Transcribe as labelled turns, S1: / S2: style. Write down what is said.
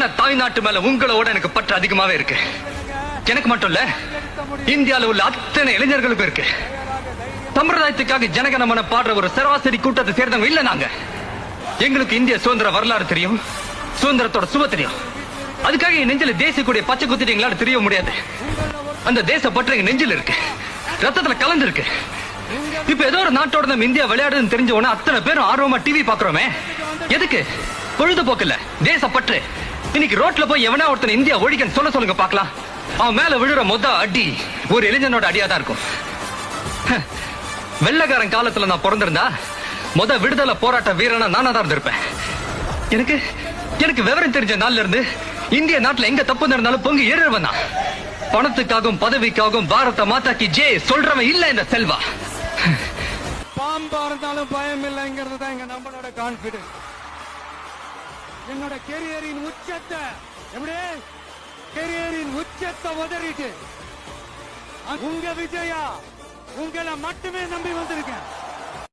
S1: ஆனா தாய்நாட்டு மேல உங்களோட எனக்கு பற்று அதிகமாவே இருக்கு. எனக்கு மட்டும் இல்ல, இந்தியாவில் உள்ள அத்தனை இளைஞர்களுக்கும் இருக்கு. சம்பிரதாயத்துக்காக ஜனகணமன பாடுற ஒரு சராசரி கூட்டத்தை சேர்ந்தவங்க இல்ல நாங்க. எங்களுக்கு இந்திய சுதந்திர வரலாறு தெரியும், சுதந்திரத்தோட சுவ தெரியும். அதுக்காக என் நெஞ்சில தேசிய கூடிய பச்சை குத்திட்டு எங்களால தெரிய முடியாது. அந்த தேச பற்று எங்க நெஞ்சில் இருக்கு, ரத்தத்துல கலந்து இருக்கு. இப்ப ஏதோ ஒரு நாட்டோட நம்ம இந்தியா விளையாடுதுன்னு தெரிஞ்ச உடனே அத்தனை பேரும் ஆர்வமா டிவி பாக்குறோமே. எதுக்கு? பொழுதுபோக்கு இல்ல, தேசப்பற்று. இன்னைக்கு ரோட்ல போய் எவனா ஒருத்தன் இந்தியா ஒழிக்கன்னு சொல்லுங்க பாக்கலாம். அவன் மேல விழுற மொத அடி ஒரு இளைஞனோட அடியாதான் இருக்கும். வெள்ளக்காரன் காலத்துல நான் பிறந்திருந்தா மொத விடுதலை போராட்ட வீரனா நானா தான் இருந்திருப்பேன். எனக்கு எனக்கு விவரம் தெரிஞ்ச நாள்ல இருந்து இந்திய நாட்டுல எங்க தப்பு நடந்தாலும் பொங்கி ஏறுவன் தான். பணத்துக்காகவும் பதவிக்காகவும் பாரத மாதாக்கு ஜே சொல்றவன் இல்ல இந்த செல்வா.
S2: பாம்பா இருந்தாலும் பயம் இல்லைங்கிறது தான் எங்க நம்மளோட கான்பிடன்ஸ். என்னோட கெரியரின் உச்சத்தை எப்படி கெரியரின் உச்சத்தை உதறிட்டு உங்க விஜயா உங்களை மட்டுமே நம்பி வந்திருக்கேன்.